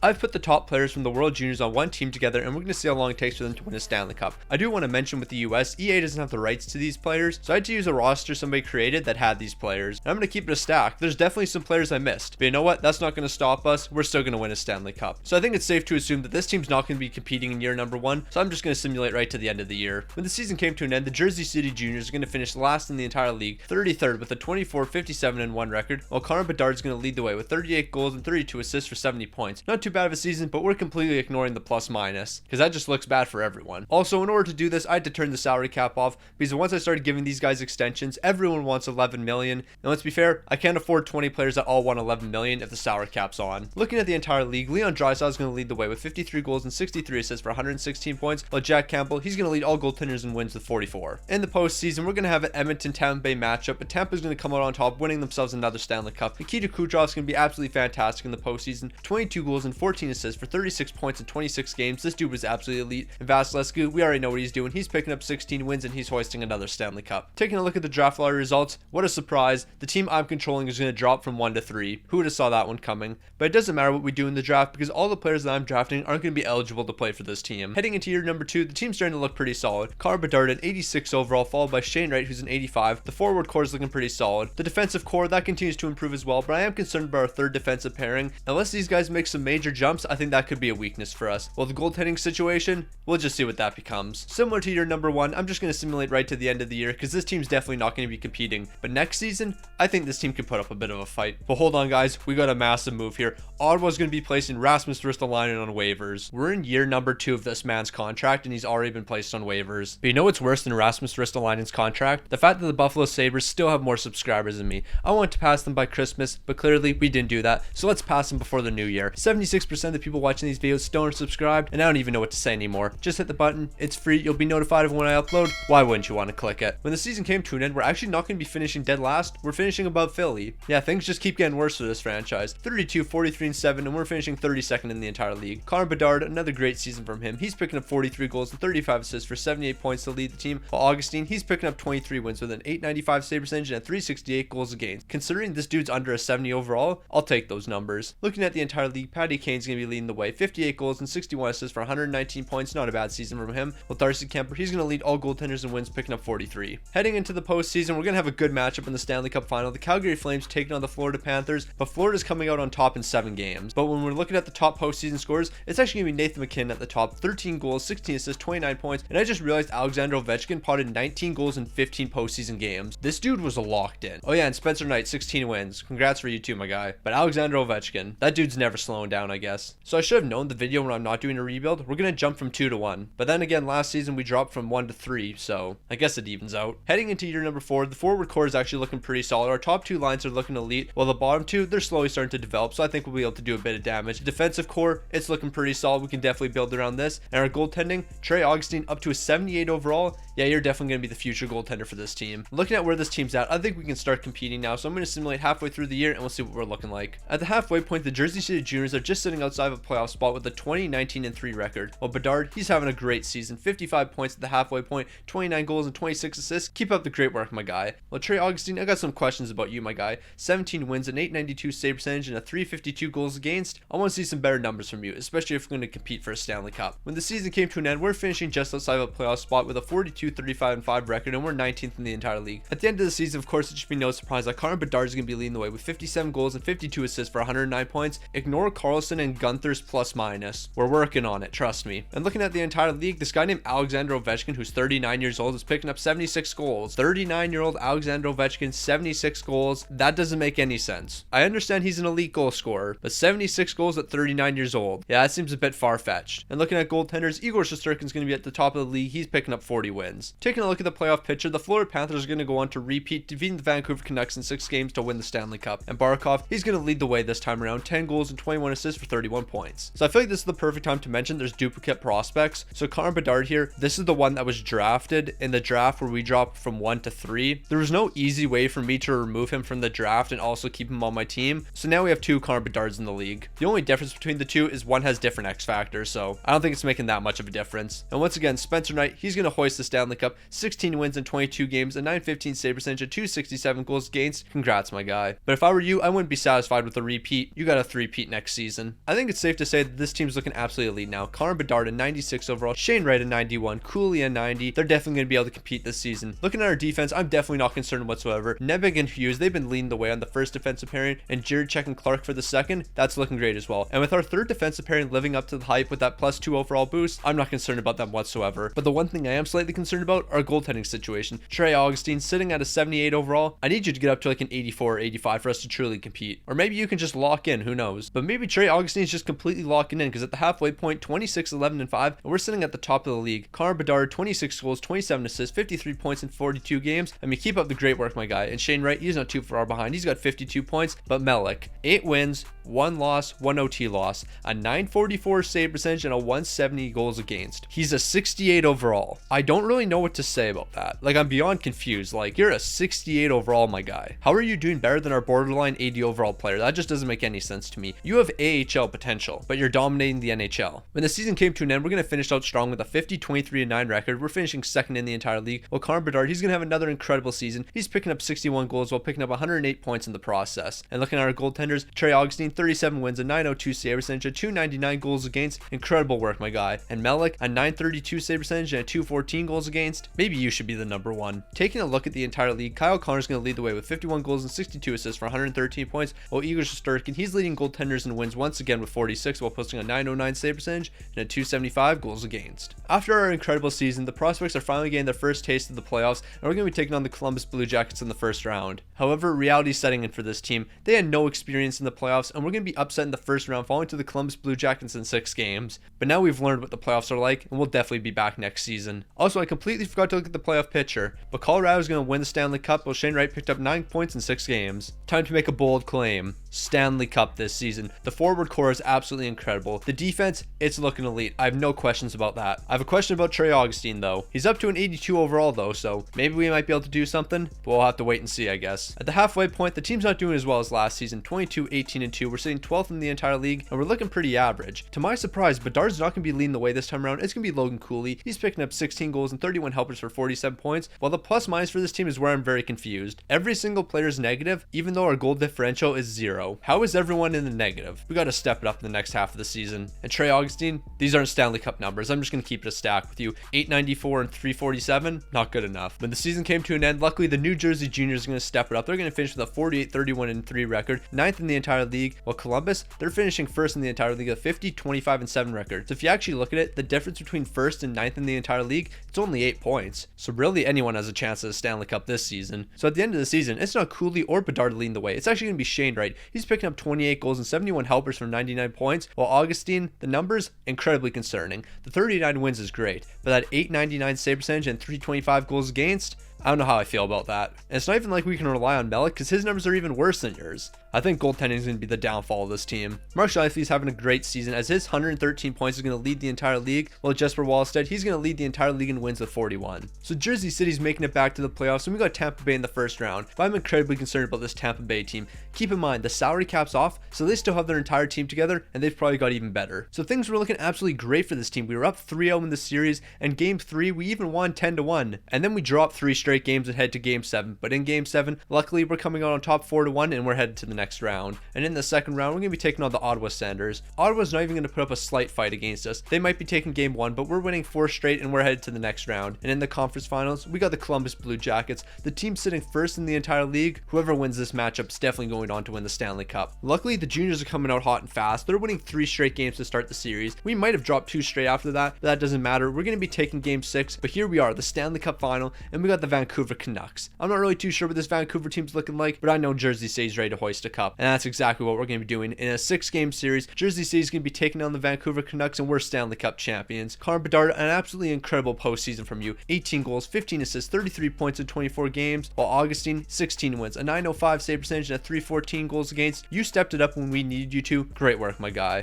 I've put the top players from the World Juniors on one team together, and we're going to see how long it takes for them to win a Stanley Cup. I do want to mention with the US, EA doesn't have the rights to these players, so I had to use a roster somebody created that had these players. And I'm going to keep it a stack. There's definitely some players I missed, but you know what? That's not going to stop us. We're still going to win a Stanley Cup. So I think it's safe to assume that this team's not going to be competing in year number 1, so I'm just going to simulate right to the end of the year. When the season came to an end, the Jersey City Juniors are going to finish last in the entire league, 33rd with a 24-57-1 record, while BEDARD is going to lead the way with 38 goals and 32 assists for 70 points. Not too bad of a season, but we're completely ignoring the plus minus because that just looks bad for everyone. Also, in order to do this, I had to turn the salary cap off because once I started giving these guys extensions, everyone wants 11 million. And let's be fair, I can't afford 20 players that all want 11 million if the salary cap's on. Looking at the entire league, Leon Draisaitl is going to lead the way with 53 goals and 63 assists for 116 points, while Jack Campbell, he's going to lead all goaltenders and wins with 44. In the postseason, we're going to have an Edmonton-Tampa Bay matchup, but Tampa's going to come out on top, winning themselves another Stanley Cup. Nikita Kucherov is going to be absolutely fantastic in the postseason, 22 goals and 14 assists for 36 points in 26 games. This dude was absolutely elite. And Vasilevsky, we already know what he's doing. He's picking up 16 wins and he's hoisting another Stanley Cup. Taking a look at the draft lottery results, what a surprise. The team I'm controlling is going to drop from 1 to 3. Who would have saw that one coming? But it doesn't matter what we do in the draft because all the players that I'm drafting aren't going to be eligible to play for this team. Heading into year number 2, the team's starting to look pretty solid. BEDARD at 86 overall, followed by Shane Wright, who's an 85. The forward core is looking pretty solid. The defensive core, that continues to improve as well, but I am concerned about our third defensive pairing. Unless these guys make some major jumps, I think that could be a weakness for us. Well, the goaltending situation, we'll just see what that becomes. Similar to year number 1, I'm just going to simulate right to the end of the year because this team's definitely not going to be competing. But next season, I think this team can put up a bit of a fight. But hold on, guys, we got a massive move here. Ottawa's going to be placing Rasmus Ristolainen on waivers. We're in year number 2 of this man's contract, and he's already been placed on waivers. But you know what's worse than Rasmus Ristolainen's contract? The fact that the Buffalo Sabres still have more subscribers than me. I wanted to pass them by Christmas, but clearly we didn't do that. So let's pass them before the new year. 76% of the people watching these videos still aren't subscribed, and I don't even know what to say anymore. Just hit the button. It's free. You'll be notified of when I upload. Why wouldn't you want to click it? When the season came to an end, we're actually not going to be finishing dead last. We're finishing above Philly. Yeah, things just keep getting worse for this franchise. 32, 43, and 7, and we're finishing 32nd in the entire league. BEDARD, another great season from him. He's picking up 43 goals and 35 assists for 78 points to lead the team. While Augustine, he's picking up 23 wins with an 895 save percentage and 368 goals against. Considering this dude's under a 70 overall, I'll take those numbers. Looking at the entire league, Patty Kane's going to be leading the way. 58 goals and 61 assists for 119 points. Not a bad season from him. With Darcy Kemper, he's going to lead all goaltenders and wins, picking up 43. Heading into the postseason, we're going to have a good matchup in the Stanley Cup final. The Calgary Flames taking on the Florida Panthers, but Florida's coming out on top in 7 games. But when we're looking at the top postseason scores, it's actually going to be Nathan MacKinnon at the top. 13 goals, 16 assists, 29 points. And I just realized Alexander Ovechkin potted 19 goals in 15 postseason games. This dude was locked in. Oh yeah, and Spencer Knight, 16 wins. Congrats for you too, my guy. But Alexander Ovechkin, that dude's never slowing down, I guess. So I should have known the video when I'm not doing a rebuild. We're going to jump from 2 to 1. But then again, last season we dropped from 1 to 3, so I guess it evens out. Heading into year number 4, the forward core is actually looking pretty solid. Our top 2 lines are looking elite, while the bottom 2, they're slowly starting to develop, so I think we'll be able to do a bit of damage. The defensive core, it's looking pretty solid. We can definitely build around this. And our goaltending, Trey Augustine up to a 78 overall. Yeah, you're definitely going to be the future goaltender for this team. Looking at where this team's at, I think we can start competing now, so I'm going to simulate halfway through the year and we'll see what we're looking like. At the halfway point, the Jersey City Juniors are just sitting outside of a playoff spot with a 20-19-3 record. While BEDARD, he's having a great season. 55 points at the halfway point, 29 goals and 26 assists. Keep up the great work, my guy. Well, Trey Augustine, I got some questions about you, my guy. 17 wins, an 892 save percentage, and a 352 goals against. I want to see some better numbers from you, especially if we're going to compete for a Stanley Cup. When the season came to an end, we're finishing just outside of a playoff spot with a 42-35-5 record, and we're 19th in the entire league. At the end of the season, of course, it should be no surprise that BEDARD is going to be leading the way with 57 goals and 52 assists for 109 points. Ignore Carlson and Gunther's plus minus. We're working on it, trust me. And looking at the entire league, this guy named Alexander Ovechkin, who's 39 years old, is picking up 76 goals. 39-year-old Alexander Ovechkin, 76 goals. That doesn't make any sense. I understand he's an elite goal scorer, but 76 goals at 39 years old. Yeah, that seems a bit far-fetched. And looking at goaltenders, Igor Shesterkin's going to be at the top of the league. He's picking up 40 wins. Taking a look at the playoff picture, the Florida Panthers are going to go on to repeat, defeating the Vancouver Canucks in 6 games to win the Stanley Cup. And Barkov, he's going to lead the way this time around, 10 goals and 21 assists for 31 points. So I feel like this is the perfect time to mention there's duplicate prospects. So BEDARD here, this is the one that was drafted in the draft where we dropped from 1 to 3. There was no easy way for me to remove him from the draft and also keep him on my team. So now we have 2 BEDARDs in the league. The only difference between the 2 is one has different X factors, so I don't think it's making that much of a difference. And once again, Spencer Knight, he's going to hoist the Stanley Stanley Cup, 16 wins in 22 games, a 915 save percentage, and 267 goals against. Congrats, my guy. But if I were you, I wouldn't be satisfied with a repeat. You got a three-peat next season. I think it's safe to say that this team's looking absolutely elite now. BEDARD a 96 overall, Shane Wright a 91, COOLEY a 90. They're definitely going to be able to compete this season. Looking at our defense, I'm definitely not concerned whatsoever. Nebig and Hughes, they've been leading the way on the first defensive pairing, and Jiricek and Clark for the second. That's looking great as well. And with our third defensive pairing living up to the hype with that +2 overall boost, I'm not concerned about them whatsoever. But the one thing I am slightly concerned about, our goaltending situation. Trey Augustine sitting at a 78 overall. I need you to get up to like an 84 or 85 for us to truly compete. Or maybe you can just lock in, who knows. But maybe Trey Augustine is just completely locking in, because at the halfway point, 26, 11, and 5, and we're sitting at the top of the league. BEDARD, 26 goals, 27 assists, 53 points in 42 games. I mean, keep up the great work, my guy. And Shane Wright, he's not too far behind. He's got 52 points. But Melik, 8 wins, 1 loss, 1 OT loss, a 944 save percentage, and a 170 goals against. He's a 68 overall. I don't really know what to say about that. Like, I'm beyond confused. Like, you're a 68 overall, my guy. How are you doing better than our borderline 80 overall player? That just doesn't make any sense to me. You have AHL potential, but you're dominating the NHL. When the season came to an end, we're going to finish out strong with a 50, 23, and 9 record. We're finishing second in the entire league. While BEDARD, he's going to have another incredible season. He's picking up 61 goals while picking up 108 points in the process. And looking at our goaltenders, Trey Augustine, 37 wins, a 902 save percentage, a 299 goals against. Incredible work, my guy. And Melik, a 932 save percentage and a 214 goals against. Maybe you should be the number one. Taking a look at the entire league, Kyle Connor's going to lead the way with 51 goals and 62 assists for 113 points, while Igor Shesterkin, he's leading goaltenders in wins once again with 46, while posting a 909 save percentage and a 275 goals against. After our incredible season, the prospects are finally getting their first taste of the playoffs, and we're going to be taking on the Columbus Blue Jackets in the first round. However, reality's setting in for this team. They had no experience in the playoffs, and we're going to be upset in the first round, falling to the Columbus Blue Jackets in 6 games. But now we've learned what the playoffs are like, and we'll definitely be back next season. Also, I completely forgot to look at the playoff picture, but Colorado's going to win the Stanley Cup, while Shane Wright picked up 9 points in 6 games. Time to make a bold claim. Stanley Cup this season. The forward core is absolutely incredible. The defense, it's looking elite. I have no questions about that. I have a question about Trey Augustine, though. He's up to an 82 overall, though, so maybe we might be able to do something, but we'll have to wait and see, I guess. At the halfway point, the team's not doing as well as last season. 22, 18, and 2. We're sitting 12th in the entire league, and we're looking pretty average. To my surprise, Bedard's not going to be leading the way this time around. It's going to be Logan COOLEY. He's picking up 16 goals and 31 helpers for 47 points, while the plus minus for this team is where I'm very confused. Every single player is negative, even though our goal differential is 0. How is everyone in the negative? We got to step it up in the next half of the season. And Trey Augustine, these aren't Stanley Cup numbers. I'm just going to keep it a stack with you. 894 and 347, not good enough. When the season came to an end, luckily the New Jersey Juniors are going to step it up. They're going to finish with a 48, 31, and 3 record, 9th in the entire league, while Columbus, they're finishing 1st in the entire league, a 50, 25, and 7 record. So if you actually look at it, the difference between 1st and 9th in the entire league, it's only 8 points. So really anyone has a chance at a Stanley Cup this season. So at the end of the season, it's not COOLEY or Bedard leading the way. It's actually going to be Shane Wright. He's picking up 28 goals and 71 helpers for 99 points, while Augustine, the numbers, incredibly concerning. The 39 wins is great, but that 899 save percentage and 325 goals against, I don't know how I feel about that. And it's not even like we can rely on Melik, because his numbers are even worse than yours. I think goaltending is going to be the downfall of this team. Mark Scheifele's having a great season, as his 113 points is going to lead the entire league, while Jesper Wallstedt, he's going to lead the entire league in wins with 41. So Jersey City's making it back to the playoffs, and we got Tampa Bay in the first round. But I'm incredibly concerned about this Tampa Bay team. Keep in mind, the salary cap's off, so they still have their entire team together, and they've probably got even better. So things were looking absolutely great for this team. We were up 3-0 in the series, and game 3, we even won 10-1. And then we dropped 3 straight games and head to game 7. But in game 7, luckily we're coming out on top 4-1, and we're headed to the next round. And in the second round, we're going to be taking on the Ottawa Senators. Ottawa's not even going to put up a slight fight against us. They might be taking game 1, but we're winning 4 straight, and we're headed to the next round. And in the conference finals, we got the Columbus Blue Jackets. The team sitting 1st in the entire league. Whoever wins this matchup is definitely going on to win the Stanley Cup. Luckily, the juniors are coming out hot and fast. They're winning 3 straight games to start the series. We might have dropped 2 straight after that, but that doesn't matter. We're going to be taking game 6, but here we are, the Stanley Cup final, and we got the Vancouver Canucks. I'm not really too sure what this Vancouver team's looking like, but I know Jersey City's ready to hoist a cup, and that's exactly what we're going to be doing. In a 6-game series, Jersey City's going to be taking on the Vancouver Canucks, and we're Stanley Cup champions. BEDARD, an absolutely incredible postseason from you. 18 goals, 15 assists, 33 points in 24 games, while Augustine, 16 wins, a 905 save percentage, and a 314 goals against. You stepped it up when we needed you to. Great work, my guy.